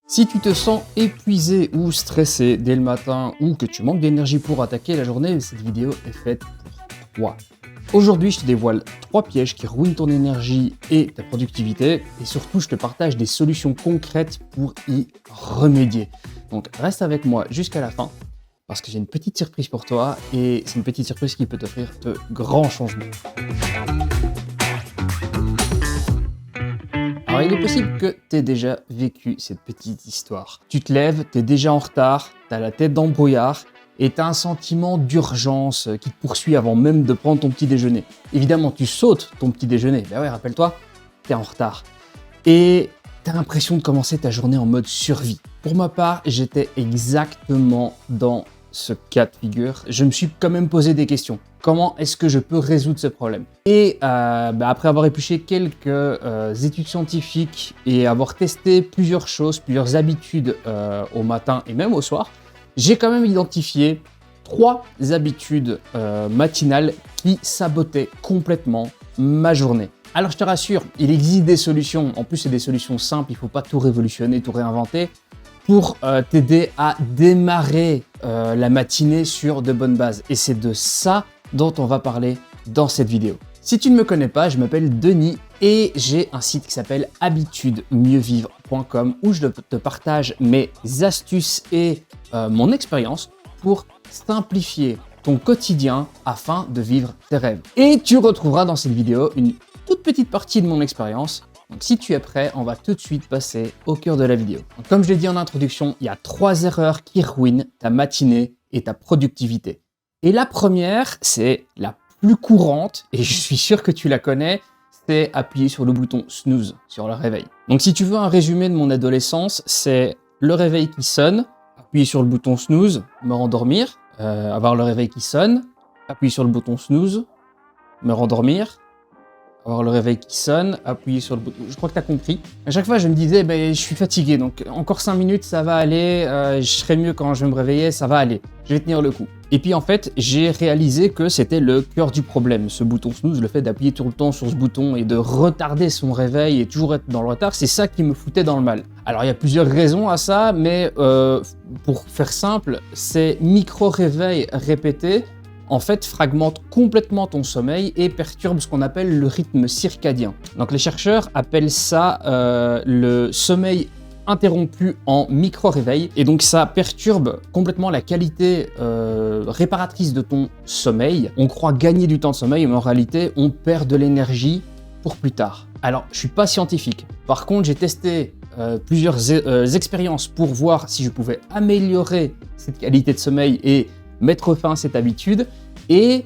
Si tu te sens épuisé ou stressé dès le matin ou que tu manques d'énergie pour attaquer la journée, cette vidéo est faite pour toi. Aujourd'hui, je te dévoile 3 pièges qui ruinent ton énergie et ta productivité et surtout, je te partage des solutions concrètes pour y remédier. Donc, reste avec moi jusqu'à la fin parce que j'ai une petite surprise pour toi et c'est une petite surprise qui peut t'offrir de grands changements. Alors, il est possible que tu aies déjà vécu cette petite histoire. Tu te lèves, tu es déjà en retard, tu as la tête dans le brouillard et tu as un sentiment d'urgence qui te poursuit avant même de prendre ton petit déjeuner. Évidemment, tu sautes ton petit déjeuner. Ben ouais, rappelle-toi, tu es en retard. Et tu as l'impression de commencer ta journée en mode survie. Pour ma part, j'étais exactement dans ce cas de figure. Je me suis quand même posé des questions. Comment est-ce que je peux résoudre ce problème? Et après avoir épluché quelques études scientifiques et avoir testé plusieurs choses, plusieurs habitudes au matin et même au soir, j'ai quand même identifié 3 habitudes matinales qui sabotaient complètement ma journée. Alors je te rassure, il existe des solutions. En plus, c'est des solutions simples, il ne faut pas tout révolutionner, tout réinventer pour t'aider à démarrer la matinée sur de bonnes bases. Et c'est de ça dont on va parler dans cette vidéo. Si tu ne me connais pas, je m'appelle Denis et j'ai un site qui s'appelle habitudesmieuxvivre.com où je te partage mes astuces et mon expérience pour simplifier ton quotidien afin de vivre tes rêves. Et tu retrouveras dans cette vidéo une toute petite partie de mon expérience. Donc si tu es prêt, on va tout de suite passer au cœur de la vidéo. Donc, comme je l'ai dit en introduction, il y a 3 erreurs qui ruinent ta matinée et ta productivité. Et la première, c'est la plus courante, et je suis sûr que tu la connais, c'est appuyer sur le bouton snooze sur le réveil. Donc si tu veux un résumé de mon adolescence, c'est le réveil qui sonne, appuyer sur le bouton snooze, me rendormir, avoir le réveil qui sonne, appuyer sur le bouton snooze, me rendormir, avoir le réveil qui sonne, appuyer sur le bouton. Je crois que tu as compris. À chaque fois, je me disais, je suis fatigué, donc encore 5 minutes, ça va aller, je serai mieux quand je vais me réveiller, ça va aller, je vais tenir le coup. Et puis en fait, j'ai réalisé que c'était le cœur du problème. Ce bouton snooze, le fait d'appuyer tout le temps sur ce bouton et de retarder son réveil et toujours être dans le retard, c'est ça qui me foutait dans le mal. Alors il y a plusieurs raisons à ça, mais pour faire simple, ces micro-réveils répétés, en fait, fragmente complètement ton sommeil et perturbe ce qu'on appelle le rythme circadien. Donc les chercheurs appellent ça le sommeil interrompu en micro-réveil. Et donc ça perturbe complètement la qualité réparatrice de ton sommeil. On croit gagner du temps de sommeil, mais en réalité, on perd de l'énergie pour plus tard. Alors, je suis pas scientifique. Par contre, j'ai testé plusieurs expériences pour voir si je pouvais améliorer cette qualité de sommeil et mettre fin à cette habitude et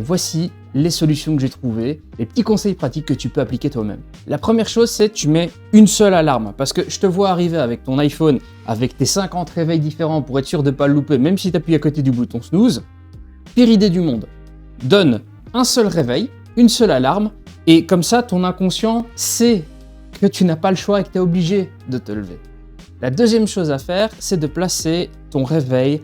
voici les solutions que j'ai trouvées, les petits conseils pratiques que tu peux appliquer toi-même. La première chose, c'est tu mets une seule alarme parce que je te vois arriver avec ton iPhone avec tes 50 réveils différents pour être sûr de ne pas le louper, même si tu appuies à côté du bouton snooze. Pire idée du monde. Donne un seul réveil, une seule alarme et comme ça ton inconscient sait que tu n'as pas le choix et que tu es obligé de te lever. La deuxième chose à faire, c'est de placer ton réveil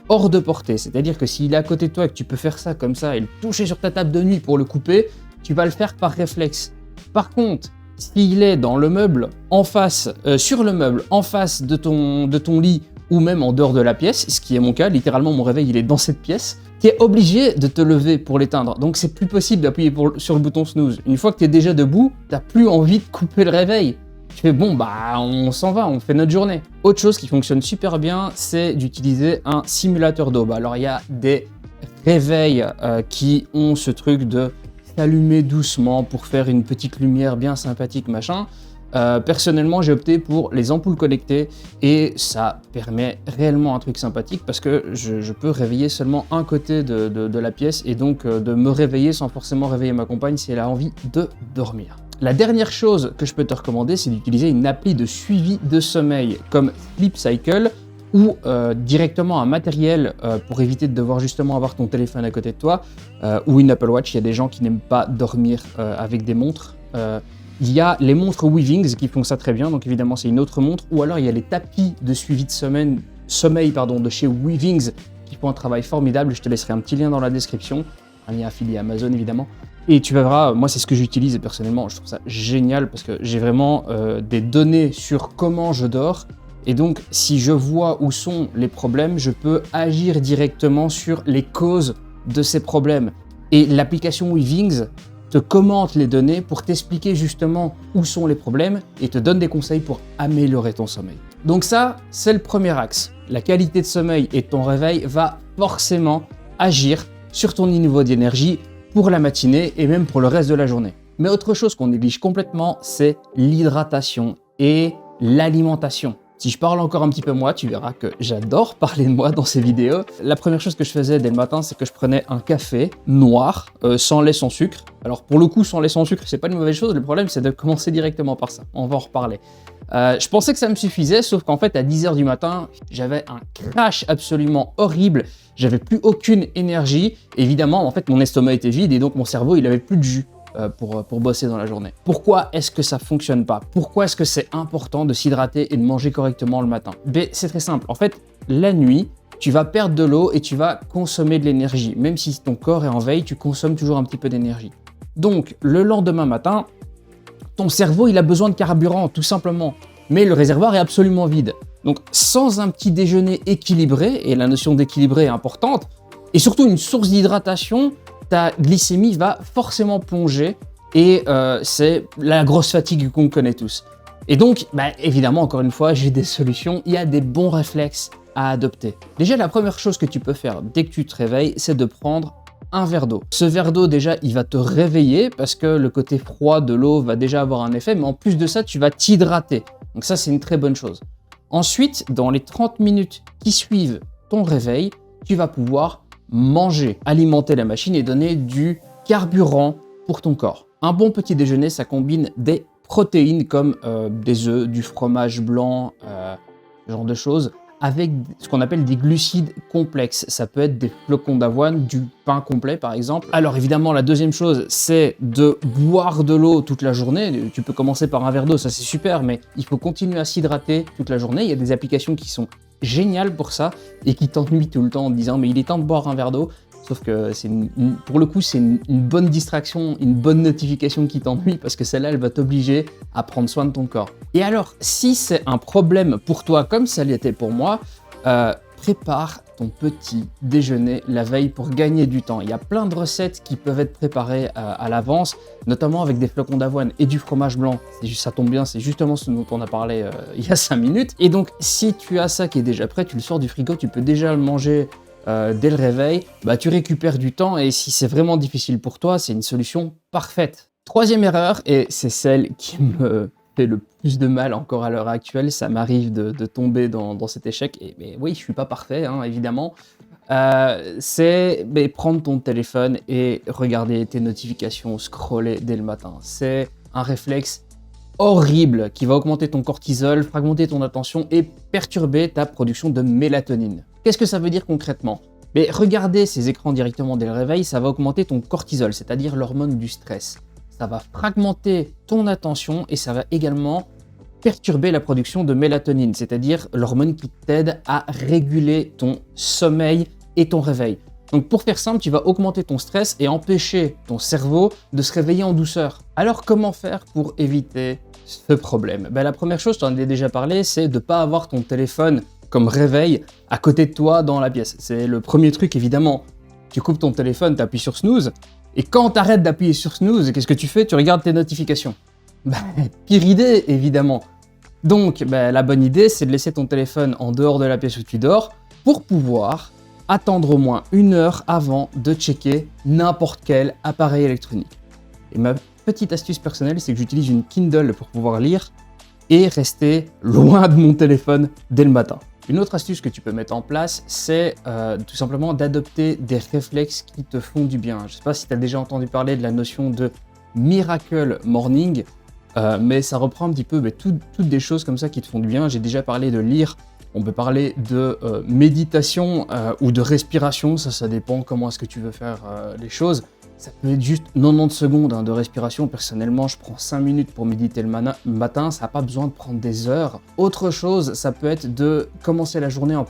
hors de portée, c'est-à-dire que s'il est à côté de toi et que tu peux faire ça comme ça et le toucher sur ta table de nuit pour le couper, tu vas le faire par réflexe. Par contre, s'il est dans le meuble, en face, sur le meuble, en face de ton lit ou même en dehors de la pièce, ce qui est mon cas, littéralement mon réveil il est dans cette pièce, tu es obligé de te lever pour l'éteindre. Donc c'est plus possible d'appuyer sur le bouton snooze. Une fois que tu es déjà debout, tu n'as plus envie de couper le réveil. Tu fais on s'en va, on fait notre journée. Autre chose qui fonctionne super bien, c'est d'utiliser un simulateur d'aube. Alors il y a des réveils qui ont ce truc de s'allumer doucement pour faire une petite lumière bien sympathique, machin. Personnellement, j'ai opté pour les ampoules connectées et ça permet réellement un truc sympathique parce que je peux réveiller seulement un côté de la pièce et donc de me réveiller sans forcément réveiller ma compagne si elle a envie de dormir. La dernière chose que je peux te recommander, c'est d'utiliser une appli de suivi de sommeil comme Sleep Cycle ou directement un matériel pour éviter de devoir justement avoir ton téléphone à côté de toi ou une Apple Watch. Il y a des gens qui n'aiment pas dormir avec des montres. Il y a les montres Withings qui font ça très bien, donc évidemment c'est une autre montre. Ou alors il y a les tapis de suivi de sommeil de chez Withings qui font un travail formidable. Je te laisserai un petit lien dans la description, un lien affilié à Amazon évidemment. Et tu verras, moi c'est ce que j'utilise et personnellement je trouve ça génial parce que j'ai vraiment des données sur comment je dors Et donc, si je vois où sont les problèmes, je peux agir directement sur les causes de ces problèmes. Et l'application Weavings te commente les données pour t'expliquer justement où sont les problèmes et te donne des conseils pour améliorer ton sommeil. Donc ça, c'est le premier axe. La qualité de sommeil et ton réveil va forcément agir sur ton niveau d'énergie pour la matinée et même pour le reste de la journée. Mais autre chose qu'on néglige complètement, c'est l'hydratation et l'alimentation. Si je parle encore un petit peu moi, tu verras que j'adore parler de moi dans ces vidéos. La première chose que je faisais dès le matin, c'est que je prenais un café noir, sans lait, sans sucre. Alors pour le coup, sans lait, sans sucre, c'est pas une mauvaise chose. Le problème, c'est de commencer directement par ça. On va en reparler. Je pensais que ça me suffisait, sauf qu'en fait, à 10 h du matin, j'avais un crash absolument horrible. J'avais plus aucune énergie. Évidemment, en fait, mon estomac était vide et donc mon cerveau, il avait plus de jus pour bosser dans la journée. Pourquoi est-ce que ça fonctionne pas? Pourquoi est-ce que c'est important de s'hydrater et de manger correctement le matin? C'est très simple. En fait, la nuit, tu vas perdre de l'eau et tu vas consommer de l'énergie. Même si ton corps est en veille, tu consommes toujours un petit peu d'énergie. Donc, le lendemain matin, ton cerveau, il a besoin de carburant, tout simplement. Mais le réservoir est absolument vide. Donc, sans un petit déjeuner équilibré, et la notion d'équilibré est importante, et surtout une source d'hydratation, ta glycémie va forcément plonger et c'est la grosse fatigue qu'on connaît tous. Et donc, évidemment, encore une fois, j'ai des solutions. Il y a des bons réflexes à adopter. Déjà, la première chose que tu peux faire dès que tu te réveilles, c'est de prendre un verre d'eau. Ce verre d'eau, déjà, il va te réveiller parce que le côté froid de l'eau va déjà avoir un effet, mais en plus de ça, tu vas t'hydrater. Donc ça, c'est une très bonne chose. Ensuite, dans les 30 minutes qui suivent ton réveil, tu vas pouvoir manger, alimenter la machine et donner du carburant pour ton corps. Un bon petit déjeuner, ça combine des protéines comme des œufs, du fromage blanc, ce genre de choses, avec ce qu'on appelle des glucides complexes. Ça peut être des flocons d'avoine, du pain complet par exemple. Alors évidemment, la deuxième chose, c'est de boire de l'eau toute la journée. Tu peux commencer par un verre d'eau, ça c'est super, mais il faut continuer à s'hydrater toute la journée. Il y a des applications qui sont géniales pour ça et qui t'ennuient tout le temps en te disant mais il est temps de boire un verre d'eau. Sauf que pour le coup, c'est une bonne distraction, une bonne notification qui t'ennuie parce que celle-là, elle va t'obliger à prendre soin de ton corps. Et alors, si c'est un problème pour toi comme ça l'était pour moi, prépare ton petit déjeuner la veille pour gagner du temps. Il y a plein de recettes qui peuvent être préparées à l'avance, notamment avec des flocons d'avoine et du fromage blanc. Ça tombe bien, c'est justement ce dont on a parlé il y a 5 minutes. Et donc, si tu as ça qui est déjà prêt, tu le sors du frigo, tu peux déjà le manger dès le réveil, tu récupères du temps et si c'est vraiment difficile pour toi, c'est une solution parfaite. Troisième erreur, et c'est celle qui me fait le plus de mal encore à l'heure actuelle, ça m'arrive de tomber dans cet échec, mais oui, je suis pas parfait, évidemment, c'est prendre ton téléphone et regarder tes notifications, scroller dès le matin. C'est un réflexe horrible qui va augmenter ton cortisol, fragmenter ton attention et perturber ta production de mélatonine. Qu'est-ce que ça veut dire concrètement? Regarder ces écrans directement dès le réveil, ça va augmenter ton cortisol, c'est-à-dire l'hormone du stress. Ça va fragmenter ton attention et ça va également perturber la production de mélatonine, c'est-à-dire l'hormone qui t'aide à réguler ton sommeil et ton réveil. Donc pour faire simple, tu vas augmenter ton stress et empêcher ton cerveau de se réveiller en douceur. Alors comment faire pour éviter ce problème? La première chose, je t'en ai déjà parlé, c'est de ne pas avoir ton téléphone comme réveil à côté de toi dans la pièce. C'est le premier truc évidemment. Tu coupes ton téléphone, tu appuies sur snooze, et quand tu arrêtes d'appuyer sur snooze, qu'est-ce que tu fais? Tu regardes tes notifications. Pire idée évidemment. Donc la bonne idée, c'est de laisser ton téléphone en dehors de la pièce où tu dors pour pouvoir attendre au moins 1 heure avant de checker n'importe quel appareil électronique. Et ma petite astuce personnelle, c'est que j'utilise une Kindle pour pouvoir lire et rester loin de mon téléphone dès le matin. Une autre astuce que tu peux mettre en place, c'est tout simplement d'adopter des réflexes qui te font du bien. Je ne sais pas si tu as déjà entendu parler de la notion de Miracle Morning, mais ça reprend un petit peu toutes des choses comme ça qui te font du bien. J'ai déjà parlé de lire. On peut parler de méditation ou de respiration, ça dépend comment est-ce que tu veux faire les choses. Ça peut être juste 90 secondes de respiration. Personnellement, je prends 5 minutes pour méditer le matin, ça n'a pas besoin de prendre des heures. Autre chose, ça peut être de commencer la journée en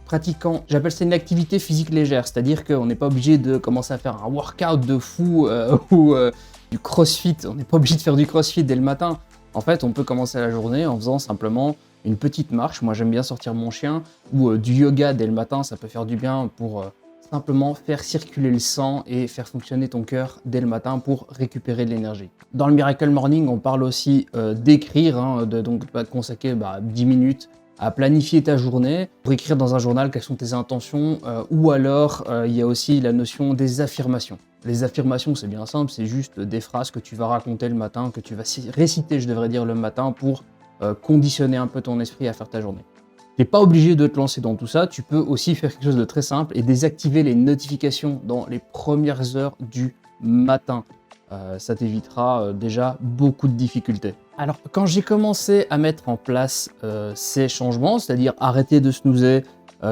pratiquant, j'appelle ça une activité physique légère, c'est-à-dire qu'on n'est pas obligé de commencer à faire un workout de fou ou du crossfit, on n'est pas obligé de faire du crossfit dès le matin. En fait, on peut commencer la journée en faisant simplement une petite marche. Moi, j'aime bien sortir mon chien ou du yoga dès le matin. Ça peut faire du bien pour simplement faire circuler le sang et faire fonctionner ton cœur dès le matin pour récupérer de l'énergie. Dans le Miracle Morning, on parle aussi d'écrire, donc consacrer 10 minutes à planifier ta journée, pour écrire dans un journal quelles sont tes intentions, ou alors il y a aussi la notion des affirmations. Les affirmations, c'est bien simple, c'est juste des phrases que tu vas raconter le matin, que tu vas réciter, je devrais dire, le matin pour conditionner un peu ton esprit à faire ta journée. Tu n'es pas obligé de te lancer dans tout ça, tu peux aussi faire quelque chose de très simple et désactiver les notifications dans les premières heures du matin. Ça t'évitera déjà beaucoup de difficultés. Alors, quand j'ai commencé à mettre en place ces changements, c'est-à-dire arrêter de snoozer,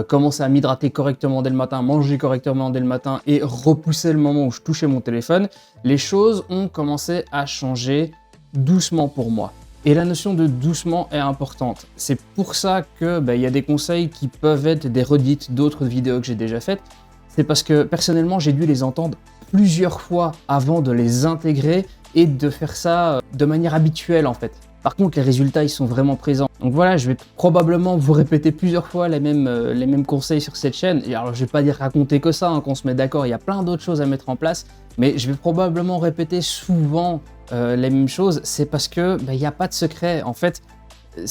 commencer à m'hydrater correctement dès le matin, manger correctement dès le matin et repousser le moment où je touchais mon téléphone, les choses ont commencé à changer doucement pour moi. Et la notion de doucement est importante. C'est pour ça que y a des conseils qui peuvent être des redites d'autres vidéos que j'ai déjà faites. C'est parce que personnellement, j'ai dû les entendre plusieurs fois avant de les intégrer et de faire ça de manière habituelle en fait. Par contre, les résultats, ils sont vraiment présents. Donc voilà, je vais probablement vous répéter plusieurs fois les mêmes conseils sur cette chaîne. Et alors, je vais pas dire raconter que ça, qu'on se met d'accord, il y a plein d'autres choses à mettre en place. Mais je vais probablement répéter souvent les mêmes choses. C'est parce que il n'y a pas de secret. En fait,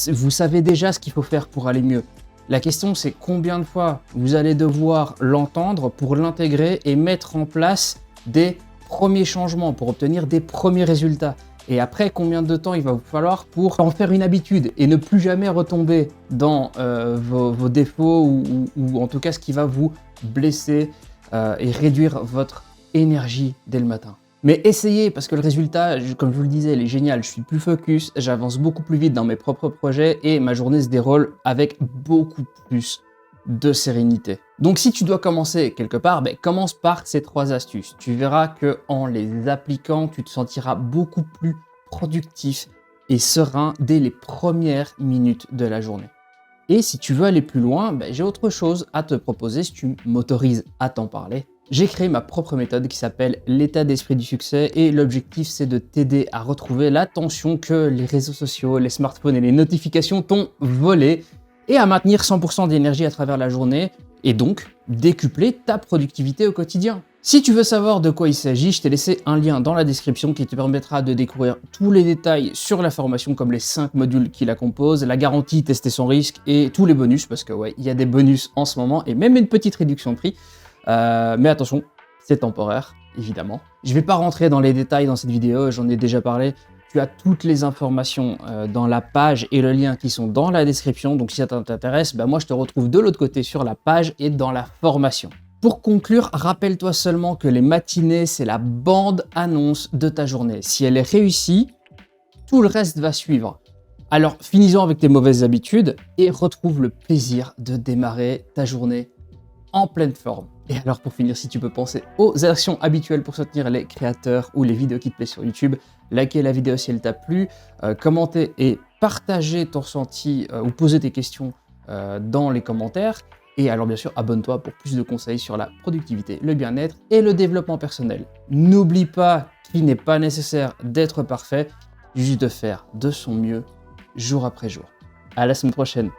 vous savez déjà ce qu'il faut faire pour aller mieux. La question, c'est combien de fois vous allez devoir l'entendre pour l'intégrer et mettre en place des premiers changements pour obtenir des premiers résultats. Et après, combien de temps il va vous falloir pour en faire une habitude et ne plus jamais retomber dans vos défauts ou en tout cas ce qui va vous blesser et réduire votre énergie dès le matin. Mais essayez, parce que le résultat, comme je vous le disais, il est génial. Je suis plus focus, j'avance beaucoup plus vite dans mes propres projets et ma journée se déroule avec beaucoup plus de sérénité. Donc si tu dois commencer quelque part, commence par ces 3 astuces. Tu verras que en les appliquant, tu te sentiras beaucoup plus productif et serein dès les premières minutes de la journée. Et si tu veux aller plus loin, j'ai autre chose à te proposer si tu m'autorises à t'en parler. J'ai créé ma propre méthode qui s'appelle l'état d'esprit du succès et l'objectif c'est de t'aider à retrouver l'attention que les réseaux sociaux, les smartphones et les notifications t'ont volé et à maintenir 100% d'énergie à travers la journée et donc décupler ta productivité au quotidien. Si tu veux savoir de quoi il s'agit, je t'ai laissé un lien dans la description qui te permettra de découvrir tous les détails sur la formation comme les 5 modules qui la composent, la garantie tester son risque et tous les bonus parce que il y a des bonus en ce moment et même une petite réduction de prix. Mais attention, c'est temporaire, évidemment. Je ne vais pas rentrer dans les détails dans cette vidéo, j'en ai déjà parlé. Tu as toutes les informations dans la page et le lien qui sont dans la description. Donc si ça t'intéresse, moi je te retrouve de l'autre côté sur la page et dans la formation. Pour conclure, rappelle-toi seulement que les matinées, c'est la bande-annonce de ta journée. Si elle est réussie, tout le reste va suivre. Alors finis-en avec tes mauvaises habitudes et retrouve le plaisir de démarrer ta journée en pleine forme. Et alors pour finir, si tu peux penser aux actions habituelles pour soutenir les créateurs ou les vidéos qui te plaisent sur YouTube, likez la vidéo si elle t'a plu, commentez et partagez ton ressenti ou posez tes questions dans les commentaires. Et alors bien sûr, abonne-toi pour plus de conseils sur la productivité, le bien-être et le développement personnel. N'oublie pas qu'il n'est pas nécessaire d'être parfait, juste de faire de son mieux jour après jour. À la semaine prochaine.